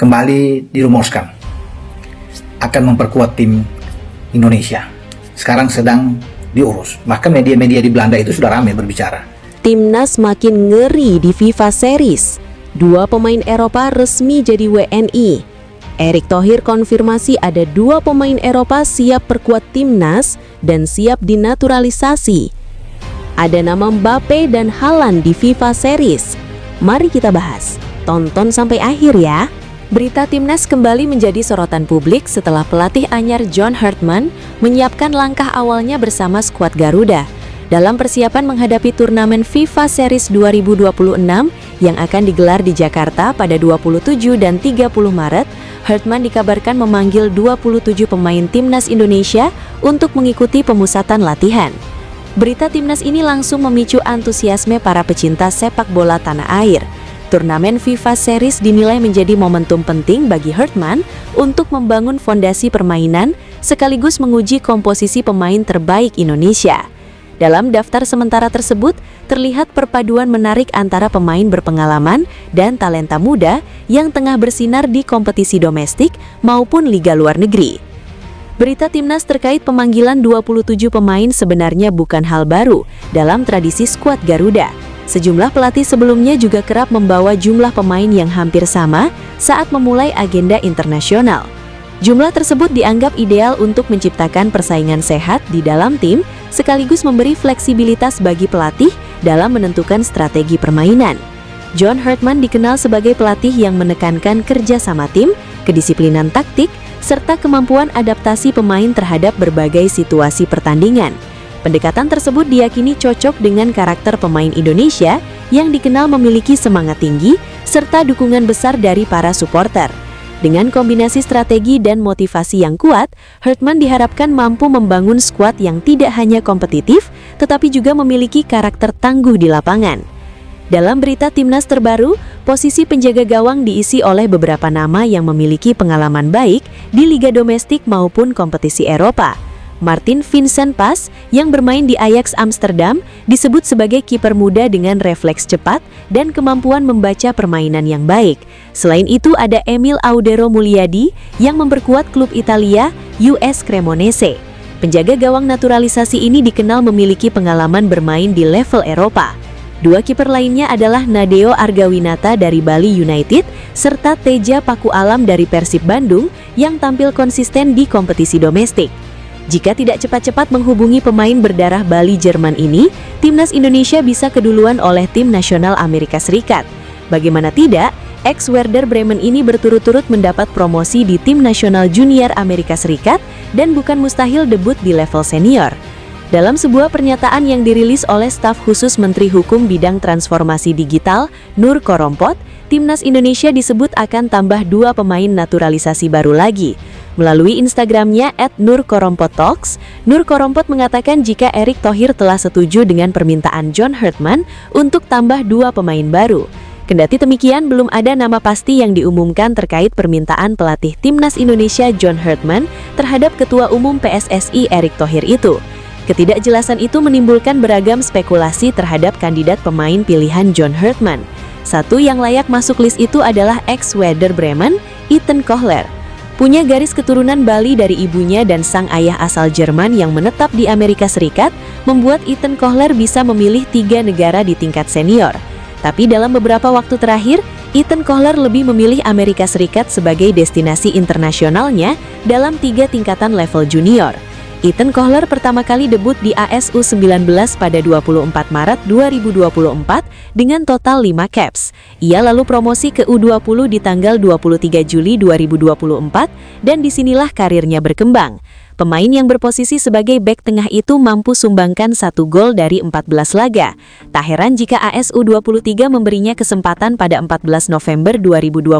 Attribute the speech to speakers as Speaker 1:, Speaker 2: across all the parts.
Speaker 1: kembali dirumuskan akan memperkuat tim Indonesia. Sekarang sedang diurus. Bahkan media-media di Belanda itu sudah ramai berbicara.
Speaker 2: Timnas makin ngeri di FIFA Series. 2 pemain Eropa resmi jadi WNI. Erick Thohir konfirmasi ada 2 pemain Eropa siap perkuat timnas dan siap dinaturalisasi. Ada nama Mbappe dan Haaland di FIFA Series. Mari kita bahas. Tonton sampai akhir ya. Berita timnas kembali menjadi sorotan publik setelah pelatih anyar John Hartman menyiapkan langkah awalnya bersama skuad Garuda dalam persiapan menghadapi turnamen FIFA Series 2026 yang akan digelar di Jakarta pada 27 dan 30 Maret. Hartman dikabarkan memanggil 27 pemain timnas Indonesia untuk mengikuti pemusatan latihan. Berita timnas ini langsung memicu antusiasme para pecinta sepak bola tanah air. Turnamen FIFA Series dinilai menjadi momentum penting bagi Hartman untuk membangun fondasi permainan sekaligus menguji komposisi pemain terbaik Indonesia. Dalam daftar sementara tersebut, terlihat perpaduan menarik antara pemain berpengalaman dan talenta muda yang tengah bersinar di kompetisi domestik maupun liga luar negeri. Berita timnas terkait pemanggilan 27 pemain sebenarnya bukan hal baru dalam tradisi skuad Garuda. Sejumlah pelatih sebelumnya juga kerap membawa jumlah pemain yang hampir sama saat memulai agenda internasional. Jumlah tersebut dianggap ideal untuk menciptakan persaingan sehat di dalam tim, sekaligus memberi fleksibilitas bagi pelatih dalam menentukan strategi permainan. John Hartman dikenal sebagai pelatih yang menekankan kerja sama tim, kedisiplinan taktik, serta kemampuan adaptasi pemain terhadap berbagai situasi pertandingan. Pendekatan tersebut diyakini cocok dengan karakter pemain Indonesia yang dikenal memiliki semangat tinggi serta dukungan besar dari para supporter. Dengan kombinasi strategi dan motivasi yang kuat, Hartman diharapkan mampu membangun skuad yang tidak hanya kompetitif, tetapi juga memiliki karakter tangguh di lapangan. Dalam berita timnas terbaru, posisi penjaga gawang diisi oleh beberapa nama yang memiliki pengalaman baik di liga domestik maupun kompetisi Eropa. Martin Vincent Pas yang bermain di Ajax Amsterdam disebut sebagai kiper muda dengan refleks cepat dan kemampuan membaca permainan yang baik. Selain itu ada Emil Audero Mulyadi yang memperkuat klub Italia US Cremonese. Penjaga gawang naturalisasi ini dikenal memiliki pengalaman bermain di level Eropa. 2 kiper lainnya adalah Nadeo Argawinata dari Bali United serta Teja Paku Alam dari Persib Bandung yang tampil konsisten di kompetisi domestik. Jika tidak cepat-cepat menghubungi pemain berdarah Bali Jerman ini, timnas Indonesia bisa keduluan oleh tim nasional Amerika Serikat. Bagaimana tidak, ex-Werder Bremen ini berturut-turut mendapat promosi di tim nasional junior Amerika Serikat dan bukan mustahil debut di level senior. Dalam sebuah pernyataan yang dirilis oleh staf khusus Menteri Hukum Bidang Transformasi Digital, Nur Korompot, timnas Indonesia disebut akan tambah 2 pemain naturalisasi baru lagi. Melalui Instagramnya @nurkorompottalks, Nur Korompot mengatakan jika Erick Thohir telah setuju dengan permintaan John Hartman untuk tambah 2 pemain baru. Kendati demikian, belum ada nama pasti yang diumumkan terkait permintaan pelatih timnas Indonesia John Hartman terhadap Ketua Umum PSSI Erick Thohir itu. Ketidakjelasan itu menimbulkan beragam spekulasi terhadap kandidat pemain pilihan John Hartman. Satu yang layak masuk list itu adalah ex-Werder Bremen, Ethan Kohler. Punya garis keturunan Bali dari ibunya dan sang ayah asal Jerman yang menetap di Amerika Serikat, membuat Ethan Kohler bisa memilih 3 negara di tingkat senior. Tapi dalam beberapa waktu terakhir, Ethan Kohler lebih memilih Amerika Serikat sebagai destinasi internasionalnya dalam 3 tingkatan level junior. Ethan Kohler pertama kali debut di AS U19 pada 24 Maret 2024 dengan total 5 caps. Ia lalu promosi ke U20 di tanggal 23 Juli 2024 dan disinilah karirnya berkembang. Pemain yang berposisi sebagai bek tengah itu mampu sumbangkan 1 gol dari 14 laga. Tak heran jika AS U23 memberinya kesempatan pada 14 November 2025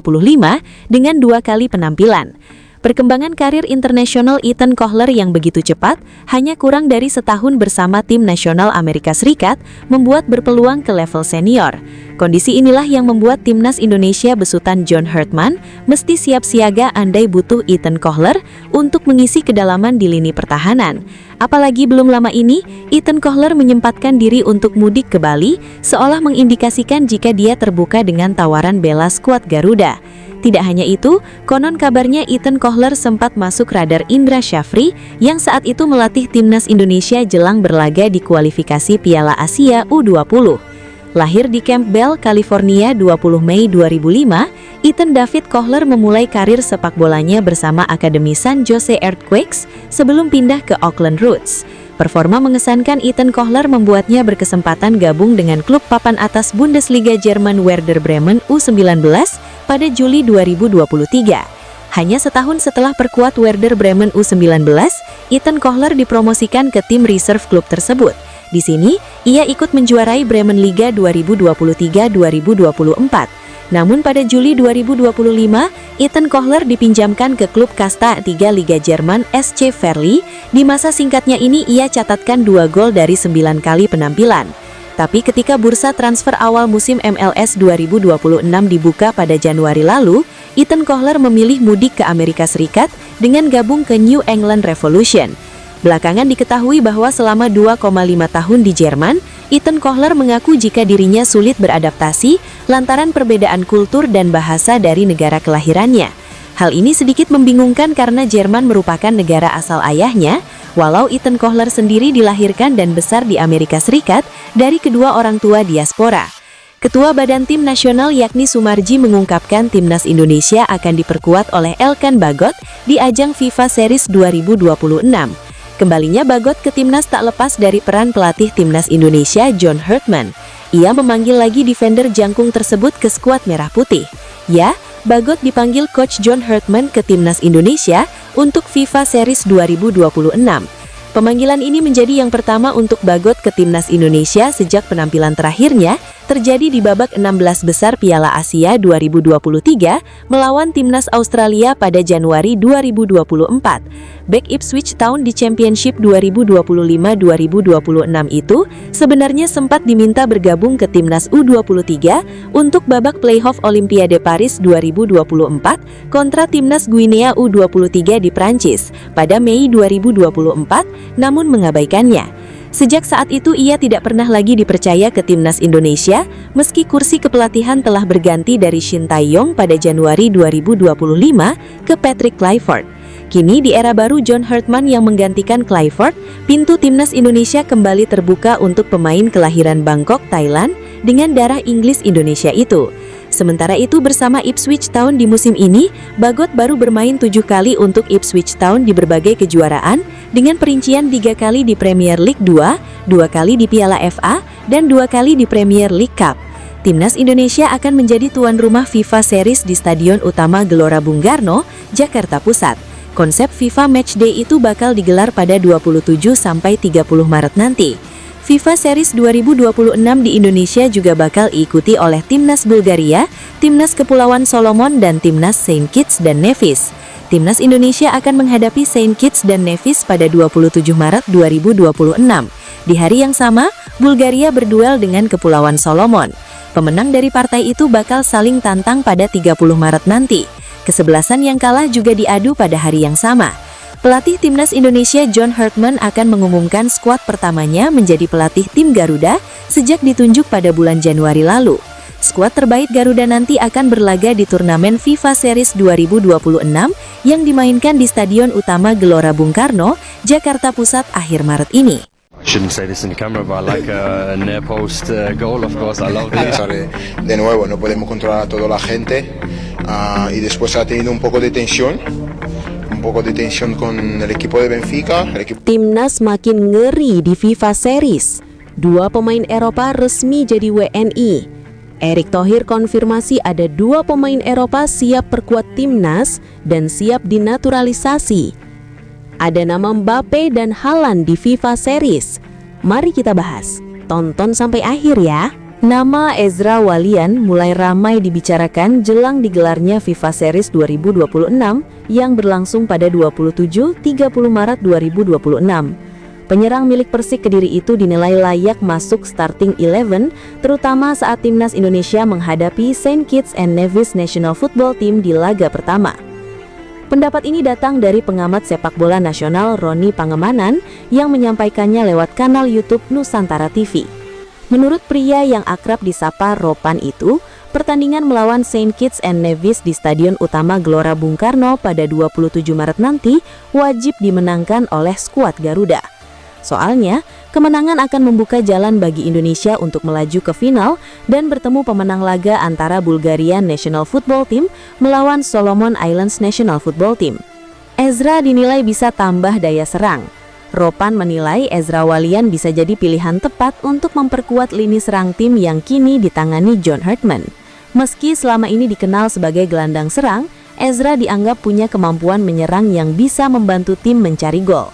Speaker 2: dengan 2 kali penampilan. Perkembangan karir internasional Ethan Kohler yang begitu cepat, hanya kurang dari setahun bersama tim nasional Amerika Serikat, membuat berpeluang ke level senior. Kondisi inilah yang membuat timnas Indonesia besutan John Hartman mesti siap siaga andai butuh Ethan Kohler untuk mengisi kedalaman di lini pertahanan. Apalagi belum lama ini, Ethan Kohler menyempatkan diri untuk mudik ke Bali, seolah mengindikasikan jika dia terbuka dengan tawaran bela skuad Garuda. Tidak hanya itu, konon kabarnya Ethan Kohler sempat masuk radar Indra Syafri yang saat itu melatih timnas Indonesia jelang berlaga di kualifikasi Piala Asia U20. Lahir di Camp Bell, California 20 Mei 2005, Ethan David Kohler memulai karir sepak bolanya bersama Akademi San Jose Earthquakes sebelum pindah ke Auckland Roots. Performa mengesankan Ethan Kohler membuatnya berkesempatan gabung dengan klub papan atas Bundesliga Jerman Werder Bremen U19 pada Juli 2023. Hanya setahun setelah perkuat Werder Bremen U19, Ethan Kohler dipromosikan ke tim reserve klub tersebut. Di sini, ia ikut menjuarai Bremen Liga 2023-2024. Namun pada Juli 2025, Ethan Kohler dipinjamkan ke klub kasta 3 Liga Jerman SC Verly. Di masa singkatnya ini ia catatkan 2 gol dari 9 kali penampilan. Tapi ketika bursa transfer awal musim MLS 2026 dibuka pada Januari lalu, Ethan Kohler memilih mudik ke Amerika Serikat dengan gabung ke New England Revolution. Belakangan diketahui bahwa selama 2,5 tahun di Jerman, Ethan Kohler mengaku jika dirinya sulit beradaptasi lantaran perbedaan kultur dan bahasa dari negara kelahirannya. Hal ini sedikit membingungkan karena Jerman merupakan negara asal ayahnya, walau Ethan Kohler sendiri dilahirkan dan besar di Amerika Serikat dari kedua orang tua diaspora. Ketua Badan Tim Nasional yakni Sumarji mengungkapkan timnas Indonesia akan diperkuat oleh Elkan Bagot di ajang FIFA Series 2026. Kembalinya Bagot ke timnas tak lepas dari peran pelatih timnas Indonesia John Herdman. Ia memanggil lagi defender jangkung tersebut ke skuad merah putih. Ya, Bagot dipanggil coach John Herdman ke timnas Indonesia untuk FIFA Series 2026. Pemanggilan ini menjadi yang pertama untuk Bagot ke timnas Indonesia sejak penampilan terakhirnya terjadi di babak 16 besar Piala Asia 2023 melawan timnas Australia pada Januari 2024. Bek Ipswich Town di Championship 2025-2026 itu sebenarnya sempat diminta bergabung ke timnas U23 untuk babak playoff Olimpiade Paris 2024 kontra timnas Guinea U23 di Prancis pada Mei 2024, namun mengabaikannya. Sejak saat itu ia tidak pernah lagi dipercaya ke timnas Indonesia, meski kursi kepelatihan telah berganti dari Shin Tae-yong pada Januari 2025 ke Patrick Kluivert. Kini di era baru John Herdman yang menggantikan Kluivert, pintu timnas Indonesia kembali terbuka untuk pemain kelahiran Bangkok, Thailand, dengan darah Inggris Indonesia itu. Sementara itu bersama Ipswich Town di musim ini, Bagot baru bermain 7 kali untuk Ipswich Town di berbagai kejuaraan, dengan perincian 3 kali di Premier League 2, 2 kali di Piala FA, dan 2 kali di Premier League Cup. Timnas Indonesia akan menjadi tuan rumah FIFA Series di Stadion Utama Gelora Bung Karno, Jakarta Pusat. Konsep FIFA Matchday itu bakal digelar pada 27 sampai 30 Maret nanti. FIFA Series 2026 di Indonesia juga bakal diikuti oleh Timnas Bulgaria, Timnas Kepulauan Solomon, dan Timnas Saint Kitts dan Nevis. Timnas Indonesia akan menghadapi Saint Kitts dan Nevis pada 27 Maret 2026. Di hari yang sama, Bulgaria berduel dengan Kepulauan Solomon. Pemenang dari partai itu bakal saling tantang pada 30 Maret nanti. Kesebelasan yang kalah juga diadu pada hari yang sama. Pelatih timnas Indonesia John Herdman akan mengumumkan skuad pertamanya menjadi pelatih tim Garuda sejak ditunjuk pada bulan Januari lalu. Skuad terbaik Garuda nanti akan berlaga di turnamen FIFA Series 2026 yang dimainkan di Stadion Utama Gelora Bung Karno, Jakarta Pusat akhir Maret ini.
Speaker 3: Shouldn't say this in the camera, but like a near post goal, of course, I love this.
Speaker 4: De nuevo, no podemos controlar a toda la gente y después ha tenido un poco de tensión con el equipo de Benfica.
Speaker 2: Timnas makin ngeri di FIFA Series. 2 pemain Eropa resmi jadi WNI. Erick Thohir konfirmasi ada 2 pemain Eropa siap perkuat timnas dan siap dinaturalisasi. Ada nama Mbappe dan Haaland di FIFA Series. Mari kita bahas. Tonton sampai akhir ya. Nama Ezra Walian mulai ramai dibicarakan jelang digelarnya FIFA Series 2026 yang berlangsung pada 27-30 Maret 2026. Penyerang milik Persik Kediri itu dinilai layak masuk starting 11, terutama saat timnas Indonesia menghadapi Saint Kitts and Nevis National Football Team di laga pertama. Pendapat ini datang dari pengamat sepak bola nasional Roni Pangemanan yang menyampaikannya lewat kanal YouTube Nusantara TV. Menurut pria yang akrab disapa Ropan itu, Pertandingan melawan Saint Kitts and Nevis di Stadion Utama Gelora Bung Karno pada 27 Maret nanti wajib dimenangkan oleh skuad Garuda. Soalnya, kemenangan akan membuka jalan bagi Indonesia untuk melaju ke final dan bertemu pemenang laga antara Bulgaria National Football Team melawan Solomon Islands National Football Team. Ezra dinilai bisa tambah daya serang. Ropan menilai Ezra Walian bisa jadi pilihan tepat untuk memperkuat lini serang tim yang kini ditangani John Hartman. Meski selama ini dikenal sebagai gelandang serang, Ezra dianggap punya kemampuan menyerang yang bisa membantu tim mencari gol.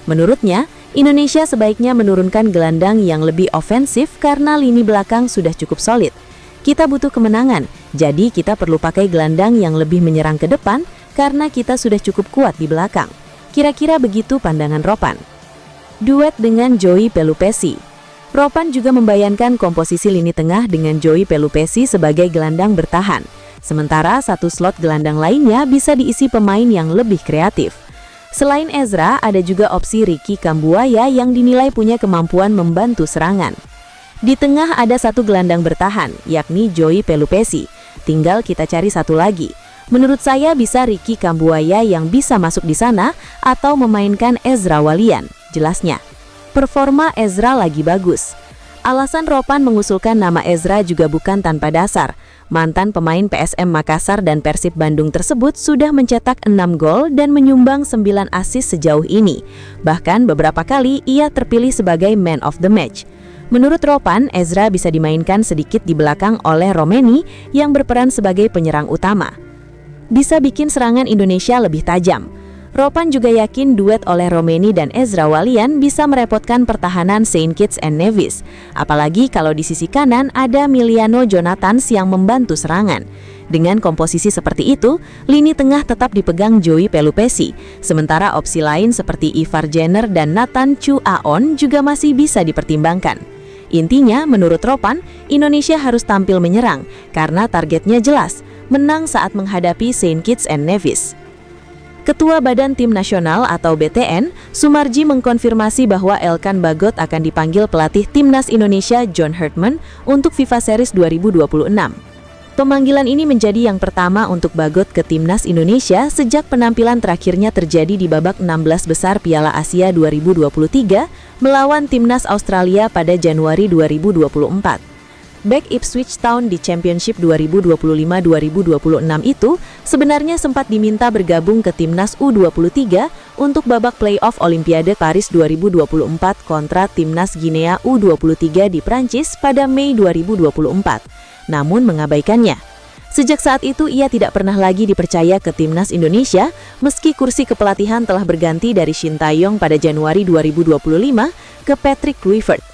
Speaker 2: Menurutnya, Indonesia sebaiknya menurunkan gelandang yang lebih ofensif karena lini belakang sudah cukup solid. Kita butuh kemenangan, jadi kita perlu pakai gelandang yang lebih menyerang ke depan karena kita sudah cukup kuat di belakang. Kira-kira begitu pandangan Ropan. Duet dengan Joey Pelupesi. Ropan juga membayangkan komposisi lini tengah dengan Joey Pelupesi sebagai gelandang bertahan. Sementara satu slot gelandang lainnya bisa diisi pemain yang lebih kreatif. Selain Ezra, ada juga opsi Ricky Kambuaya yang dinilai punya kemampuan membantu serangan. Di tengah ada satu gelandang bertahan, yakni Joey Pelupesi. Tinggal kita cari satu lagi. Menurut saya bisa Ricky Kambuaya yang bisa masuk di sana atau memainkan Ezra Walian, jelasnya. Performa Ezra lagi bagus. Alasan Ropan mengusulkan nama Ezra juga bukan tanpa dasar. Mantan pemain PSM Makassar dan Persib Bandung tersebut sudah mencetak 6 gol dan menyumbang 9 assist sejauh ini. Bahkan beberapa kali ia terpilih sebagai man of the match. Menurut Ropan, Ezra bisa dimainkan sedikit di belakang oleh Romeni yang berperan sebagai penyerang utama. Bisa bikin serangan Indonesia lebih tajam. Ropan juga yakin duet oleh Romeni dan Ezra Walian bisa merepotkan pertahanan Saint Kitts and Nevis. Apalagi kalau di sisi kanan ada Miliano Jonathans yang membantu serangan. Dengan komposisi seperti itu, lini tengah tetap dipegang Joey Pelupesi. Sementara opsi lain seperti Ivar Jenner dan Nathan Chu Aon juga masih bisa dipertimbangkan. Intinya, menurut Ropan, Indonesia harus tampil menyerang karena targetnya jelas, menang saat menghadapi Saint Kitts and Nevis. Ketua Badan Tim Nasional atau BTN, Sumarji mengkonfirmasi bahwa Elkan Bagot akan dipanggil pelatih Timnas Indonesia John Hartman untuk FIFA Series 2026. Pemanggilan ini menjadi yang pertama untuk Bagot ke Timnas Indonesia sejak penampilan terakhirnya terjadi di babak 16 besar Piala Asia 2023 melawan Timnas Australia pada Januari 2024. Back Ipswich Town di Championship 2025-2026 itu sebenarnya sempat diminta bergabung ke Timnas U23 untuk babak playoff Olimpiade Paris 2024 kontra Timnas Guinea U23 di Prancis pada Mei 2024, namun mengabaikannya. Sejak saat itu ia tidak pernah lagi dipercaya ke Timnas Indonesia meski kursi kepelatihan telah berganti dari Shin Tae-yong pada Januari 2025 ke Patrick Kluivert.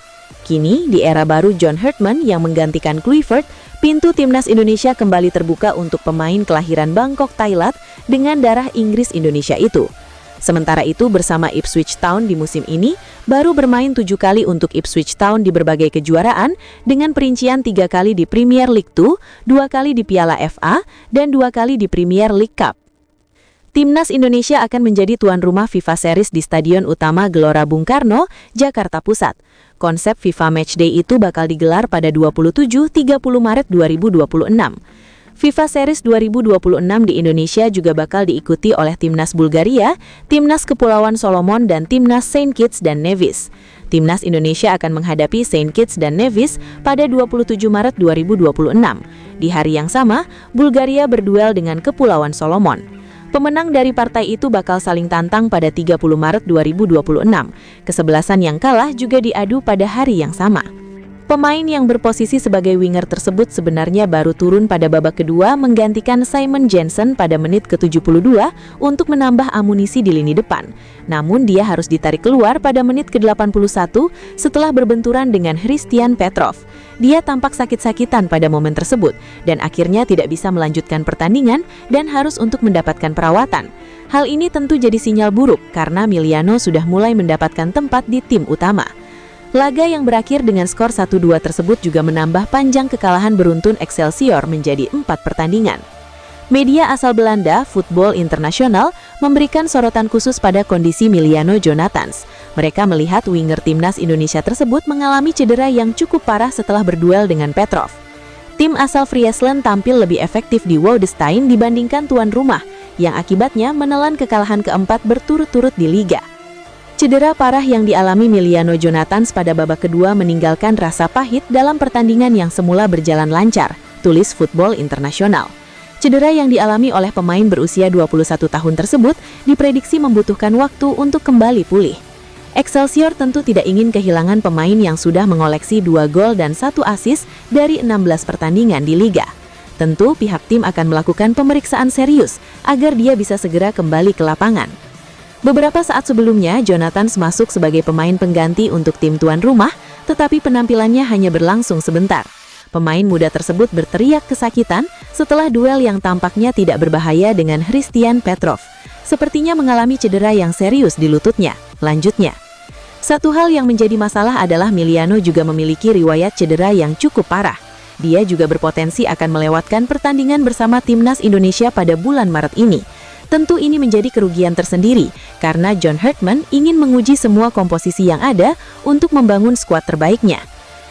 Speaker 2: Kini, di era baru John Hartman yang menggantikan Kluivert, pintu Timnas Indonesia kembali terbuka untuk pemain kelahiran Bangkok, Thailand dengan darah Inggris Indonesia itu. Sementara itu, bersama Ipswich Town di musim ini, baru bermain 7 kali untuk Ipswich Town di berbagai kejuaraan dengan perincian 3 kali di Premier League 2, 2 kali di Piala FA, dan 2 kali di Premier League Cup. Timnas Indonesia akan menjadi tuan rumah FIFA Series di Stadion Utama Gelora Bung Karno, Jakarta Pusat. Konsep FIFA Matchday itu bakal digelar pada 27-30 Maret 2026. FIFA Series 2026 di Indonesia juga bakal diikuti oleh Timnas Bulgaria, Timnas Kepulauan Solomon, dan Timnas Saint Kitts dan Nevis. Timnas Indonesia akan menghadapi Saint Kitts dan Nevis pada 27 Maret 2026. Di hari yang sama, Bulgaria berduel dengan Kepulauan Solomon. Pemenang dari partai itu bakal saling tantang pada 30 Maret 2026. Kesebelasan yang kalah juga diadu pada hari yang sama. Pemain yang berposisi sebagai winger tersebut sebenarnya baru turun pada babak kedua menggantikan Simon Jensen pada menit ke-72 untuk menambah amunisi di lini depan. Namun dia harus ditarik keluar pada menit ke-81 setelah berbenturan dengan Hristian Petrov. Dia tampak sakit-sakitan pada momen tersebut dan akhirnya tidak bisa melanjutkan pertandingan dan harus untuk mendapatkan perawatan. Hal ini tentu jadi sinyal buruk karena Miliano sudah mulai mendapatkan tempat di tim utama. Laga yang berakhir dengan skor 1-2 tersebut juga menambah panjang kekalahan beruntun Excelsior menjadi 4 pertandingan. Media asal Belanda, Football International, memberikan sorotan khusus pada kondisi Miliano Jonathans. Mereka melihat winger timnas Indonesia tersebut mengalami cedera yang cukup parah setelah berduel dengan Petrov. Tim asal Friesland tampil lebih efektif di Woudenstein dibandingkan tuan rumah, yang akibatnya menelan kekalahan keempat berturut-turut di liga. Cedera parah yang dialami Miliano Jonathans pada babak kedua meninggalkan rasa pahit dalam pertandingan yang semula berjalan lancar, tulis Football International. Cedera yang dialami oleh pemain berusia 21 tahun tersebut diprediksi membutuhkan waktu untuk kembali pulih. Excelsior tentu tidak ingin kehilangan pemain yang sudah mengoleksi 2 gol dan 1 assist dari 16 pertandingan di liga. Tentu pihak tim akan melakukan pemeriksaan serius agar dia bisa segera kembali ke lapangan. Beberapa saat sebelumnya, Jonathans masuk sebagai pemain pengganti untuk tim tuan rumah, tetapi penampilannya hanya berlangsung sebentar. Pemain muda tersebut berteriak kesakitan setelah duel yang tampaknya tidak berbahaya dengan Hristian Petrov. Sepertinya mengalami cedera yang serius di lututnya. Lanjutnya, satu hal yang menjadi masalah adalah Miliano juga memiliki riwayat cedera yang cukup parah. Dia juga berpotensi akan melewatkan pertandingan bersama Timnas Indonesia pada bulan Maret ini. Tentu ini menjadi kerugian tersendiri, karena John Hartman ingin menguji semua komposisi yang ada untuk membangun skuad terbaiknya.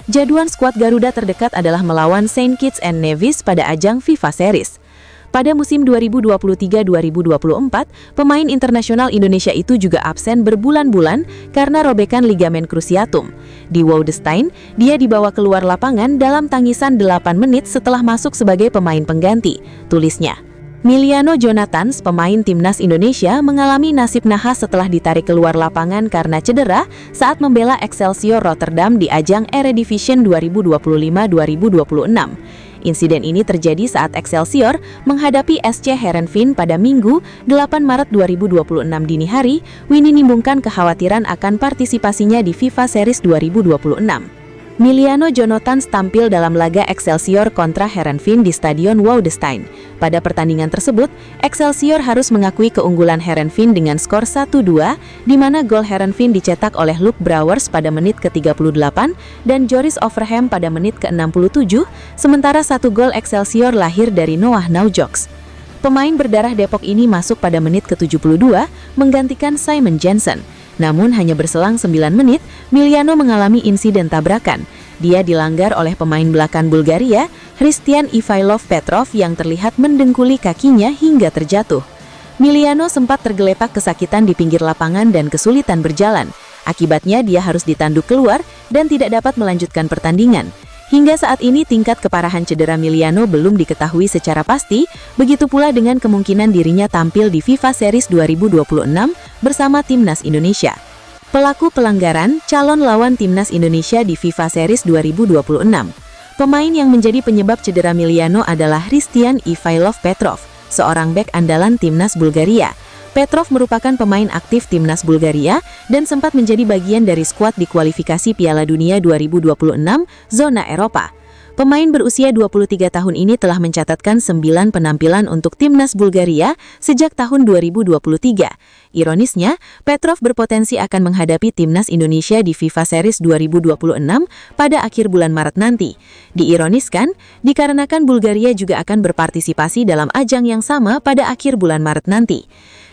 Speaker 2: Jadwal skuad Garuda terdekat adalah melawan Saint Kitts and Nevis pada ajang FIFA Series. Pada musim 2023-2024, pemain internasional Indonesia itu juga absen berbulan-bulan karena robekan ligamen cruciatum. Di Woudenstein, dia dibawa keluar lapangan dalam tangisan 8 menit setelah masuk sebagai pemain pengganti, tulisnya. Miliano Jonathans, pemain Timnas Indonesia, mengalami nasib nahas setelah ditarik keluar lapangan karena cedera saat membela Excelsior Rotterdam di ajang Eredivisie 2025-2026. Insiden ini terjadi saat Excelsior menghadapi SC Heerenveen pada Minggu, 8 Maret 2026 dini hari, menimbulkan kekhawatiran akan partisipasinya di FIFA Series 2026. Miliano Jonathans tampil dalam laga Excelsior kontra Heerenveen di Stadion Woudenstein. Pada pertandingan tersebut, Excelsior harus mengakui keunggulan Heerenveen dengan skor 1-2, di mana gol Heerenveen dicetak oleh Luke Brouwers pada menit ke-38 dan Joris Overheim pada menit ke-67, sementara 1 gol Excelsior lahir dari Noah Naujoks. Pemain berdarah Depok ini masuk pada menit ke-72, menggantikan Simon Jensen. Namun hanya berselang 9 menit, Miliano mengalami insiden tabrakan. Dia dilanggar oleh pemain belakang Bulgaria, Hristian Ivailov Petrov yang terlihat mendengkuli kakinya hingga terjatuh. Miliano sempat tergeletak kesakitan di pinggir lapangan dan kesulitan berjalan. Akibatnya dia harus ditanduk keluar dan tidak dapat melanjutkan pertandingan. Hingga saat ini tingkat keparahan cedera Miliano belum diketahui secara pasti, begitu pula dengan kemungkinan dirinya tampil di FIFA Series 2026 bersama Timnas Indonesia. Pelaku pelanggaran, calon lawan Timnas Indonesia di FIFA Series 2026. Pemain yang menjadi penyebab cedera Miliano adalah Hristian Ivailov Petrov, seorang bek andalan Timnas Bulgaria. Petrov merupakan pemain aktif Timnas Bulgaria dan sempat menjadi bagian dari skuad di kualifikasi Piala Dunia 2026 zona Eropa. Pemain berusia 23 tahun ini telah mencatatkan 9 penampilan untuk Timnas Bulgaria sejak tahun 2023. Ironisnya, Petrov berpotensi akan menghadapi Timnas Indonesia di FIFA Series 2026 pada akhir bulan Maret nanti. Diironiskan, dikarenakan Bulgaria juga akan berpartisipasi dalam ajang yang sama pada akhir bulan Maret nanti.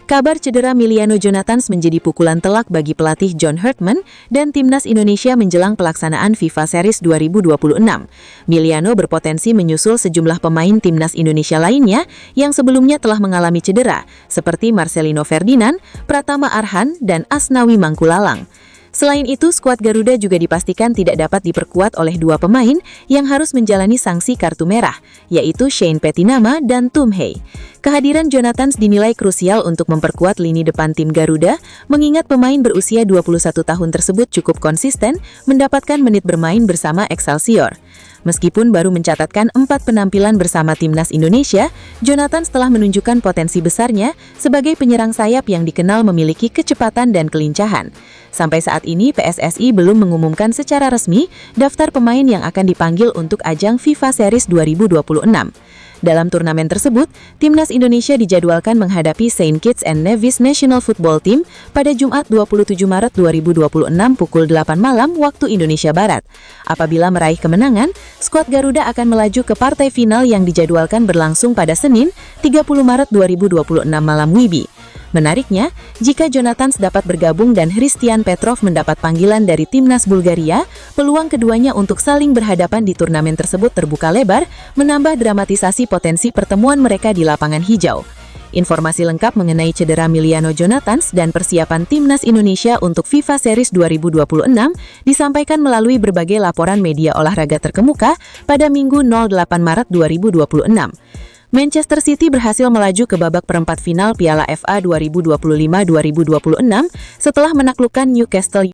Speaker 2: Kabar cedera Miliano Jonathans menjadi pukulan telak bagi pelatih John Hartman dan Timnas Indonesia menjelang pelaksanaan FIFA Series 2026. Miliano berpotensi menyusul sejumlah pemain Timnas Indonesia lainnya yang sebelumnya telah mengalami cedera, seperti Marcelino Ferdinand, Pratama Arhan, dan Asnawi Mangkulalang. Selain itu, skuad Garuda juga dipastikan tidak dapat diperkuat oleh 2 pemain yang harus menjalani sanksi kartu merah, yaitu Shane Petinama dan Tum Hei. Kehadiran Jonathans dinilai krusial untuk memperkuat lini depan tim Garuda, mengingat pemain berusia 21 tahun tersebut cukup konsisten mendapatkan menit bermain bersama Excelsior. Meskipun baru mencatatkan 4 penampilan bersama Timnas Indonesia, Jonathans telah menunjukkan potensi besarnya sebagai penyerang sayap yang dikenal memiliki kecepatan dan kelincahan. Sampai saat ini, PSSI belum mengumumkan secara resmi daftar pemain yang akan dipanggil untuk ajang FIFA Series 2026. Dalam turnamen tersebut, Timnas Indonesia dijadwalkan menghadapi Saint Kitts and Nevis National Football Team pada Jumat 27 Maret 2026 pukul 8 malam waktu Indonesia Barat. Apabila meraih kemenangan, skuad Garuda akan melaju ke partai final yang dijadwalkan berlangsung pada Senin 30 Maret 2026 malam WIBI. Menariknya, jika Jonathan dapat bergabung dan Hristian Petrov mendapat panggilan dari timnas Bulgaria, peluang keduanya untuk saling berhadapan di turnamen tersebut terbuka lebar, menambah dramatisasi potensi pertemuan mereka di lapangan hijau. Informasi lengkap mengenai cedera Miliano Jonathans dan persiapan timnas Indonesia untuk FIFA Series 2026 disampaikan melalui berbagai laporan media olahraga terkemuka pada Minggu 08 Maret 2026. Manchester City berhasil melaju ke babak perempat final Piala FA 2025-2026 setelah menaklukkan Newcastle